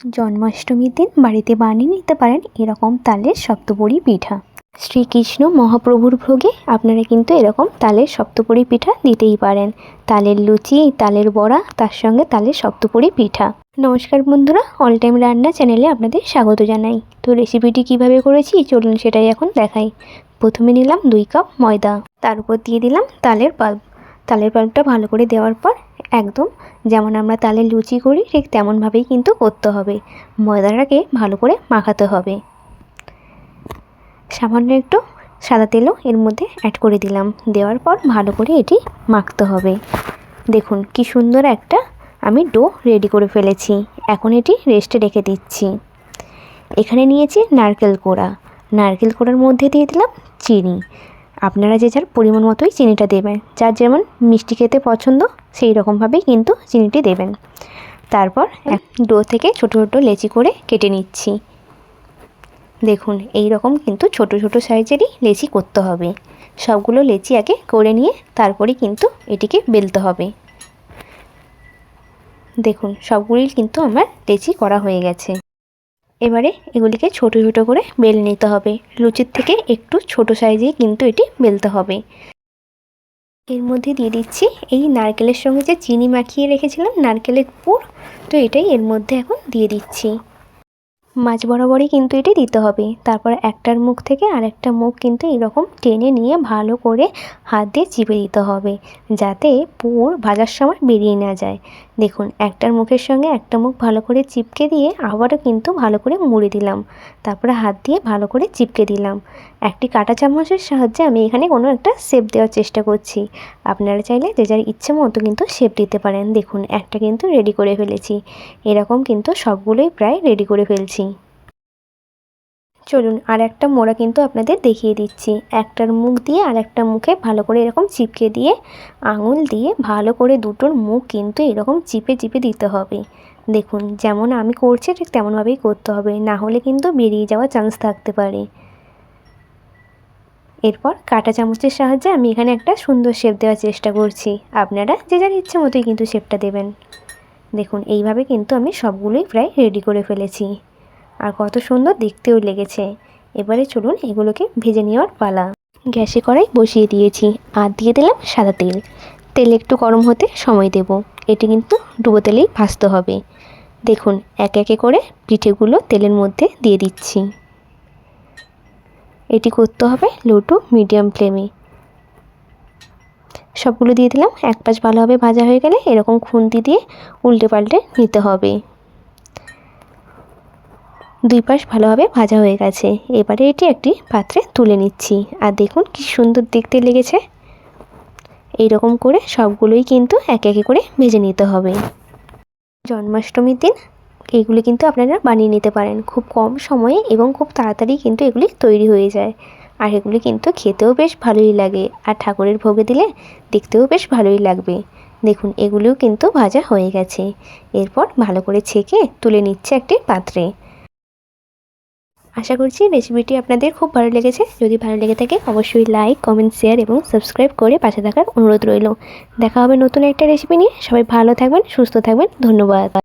জন্মাষ্টমীর দিন বাড়িতে বানিয়ে নিতে পারেন এরকম তালের সপ্তপরি পিঠা। শ্রীকৃষ্ণ মহাপ্রভুর ভোগে আপনারা কিন্তু এরকম তালের সপ্তপরি পিঠা দিতেই পারেন। তালের লুচি, তালের বড়া, তার সঙ্গে তালের সপ্তপরি পিঠা। নমস্কার বন্ধুরা, অল টাইম রান্না চ্যানেলে আপনাদের স্বাগত জানাই। তো রেসিপিটি কিভাবে করেছি চলুন সেটাই এখন দেখাই। প্রথমে নিলাম 2 কাপ ময়দা, তার উপর দিয়ে দিলাম তালের পাল্প। তালের পাল্পটা ভালো করে দেওয়ার পর একদম যেমন আমরা তালের লুচি করি ঠিক তেমনভাবেই কিন্তু করতে হবে। ময়দাটাকে ভালো করে মাখাতে হবে। সামান্য একটু সাদা তেলও এর মধ্যে অ্যাড করে দিলাম। দেওয়ার পর ভালো করে এটি মাখতে হবে। দেখুন কি সুন্দর একটা আমি ডো রেডি করে ফেলেছি। এখন এটি রেস্টে রেখে দিচ্ছি। এখানে নিয়েছি নারকেল কোড়া। নারকেল কোড়ার মধ্যে দিয়ে দিলাম চিনি। আপনারা যে যার পরিমাণ মতোই চিনিটা দেবেন। যার যেমন মিষ্টি খেতে পছন্দ সেই রকমভাবেই কিন্তু চিনিটি দেবেন। তারপর ডো থেকে ছোট ছোট লেচি করে কেটে নিচ্ছি। দেখুন এই রকম কিন্তু ছোট ছোট সাইজেরই লেচি করতে হবে। সবগুলো লেচি আগে করে নিয়ে তারপরে কিন্তু এটিকে বেলতে হবে। দেখুন সবগুলি কিন্তু আমার লেচি করা হয়ে গেছে। এবারে এগুলিকে ছোট ছোট করে বেলে নিতে হবে। লুচির থেকে একটু ছোট সাইজেই কিন্তু এটি বেলতে হবে। এর মধ্যে দিয়ে দিচ্ছি এই নারকেলের সঙ্গে যে চিনি মাখিয়ে রেখেছিলাম নারকেলের পুর, তো এটাই এর মধ্যে এখন দিয়ে দিচ্ছি। মাঝ বরাবরই কিন্তু এটি দিতে হবে। তারপর একটার মুখ থেকে আরেকটা মুখ কিন্তু এরকম টেনে নিয়ে ভালো করে হাত দিয়ে চিপে দিতে হবে, যাতে পুর ভাজার সময় বেরিয়ে না যায়। দেখুন একটার মুখের সঙ্গে একটা মুখ ভালো করে চিপকে দিয়ে আবারও কিন্তু ভালো করে মুড়ে দিলাম। তারপরে হাত দিয়ে ভালো করে চিপকে দিলাম। একটি কাঁটা চামচের সাহায্যে আমি এখানে কোনো একটা শেপ দেওয়ার চেষ্টা করছি। আপনারা চাইলে যে যার ইচ্ছে মতো কিন্তু শেপ দিতে পারেন। দেখুন একটা কিন্তু রেডি করে ফেলেছি। এরকম কিন্তু সবগুলোই প্রায় রেডি করে ফেলছি। চলুন আর একটা মোড়া কিন্তু আপনাদের দেখিয়ে দিচ্ছি। একটার মুখ দিয়ে আর একটা মুখে ভালো করে এরকম চিপকে দিয়ে আঙুল দিয়ে ভালো করে দুটোর মুখ কিন্তু এরকম চিপে চিপে দিতে হবে। দেখুন যেমন আমি করছি ঠিক তেমনভাবেই করতে হবে, না হলে কিন্তু বেরিয়ে যাওয়ার চান্স থাকতে পারে। এরপর কাঁটা চামচের সাহায্যে আমি এখানে একটা সুন্দর শেপ দেওয়ার চেষ্টা করছি। আপনারা যে যার ইচ্ছে মতোই কিন্তু শেপটা দেবেন। দেখুন এইভাবে কিন্তু আমি সবগুলোই প্রায় রেডি করে ফেলেছি। আর কত সুন্দর দেখতেও লেগেছে। এবারে চলুন এগুলোকে ভেজে নেওয়ার পালা। গ্যাসে কড়াই বসিয়ে দিয়েছি আর দিয়ে দিলাম সাদা তেল। তেল একটু গরম হতে সময় দেব। এটি কিন্তু ডুবো তেলেই ভাজতে হবে। দেখুন একে একে করে পিঠেগুলো তেলের মধ্যে দিয়ে দিচ্ছি। এটি করতে হবে লো টু মিডিয়াম ফ্লেমে। সবগুলো দিয়ে দিলাম। এক পাশ ভালোভাবে ভাজা হয়ে গেলে এরকম খুন্তি দিয়ে উল্টে পাল্টে নিতে হবে। 2 পাশ ভালোভাবে ভাজা হয়ে গেছে। এবারে এটি একটি পাত্রে তুলে নিচ্ছি। আর দেখুন কি সুন্দর দেখতে লেগেছে। এই রকম করে সবগুলোই কিন্তু একে একে করে ভেজে নিতে হবে। জন্মাষ্টমীর দিন এইগুলি কিন্তু আপনারা বানিয়ে নিতে পারেন খুব কম সময়ে এবং খুব তাড়াতাড়ি কিন্তু এগুলি তৈরি হয়ে যায়। আর এগুলি কিন্তু খেতেও বেশ ভালোই লাগে, আর ঠাকুরের ভোগে দিলে দেখতেও বেশ ভালোই লাগবে। দেখুন এগুলিও কিন্তু ভাজা হয়ে গেছে। এরপর ভালো করে ছেঁকে তুলে নিচ্ছে একটি পাত্রে। আশা করছি রেসিপিটি আপনাদের খুব ভালো লেগেছে। যদি ভালো লেগে থাকে অবশ্যই লাইক, কমেন্ট, শেয়ার এবং সাবস্ক্রাইব করে পাশে থাকার অনুরোধ রইল। দেখা হবে নতুন একটা রেসিপি নিয়ে। সবাই ভালো থাকবেন, সুস্থ থাকবেন। ধন্যবাদ।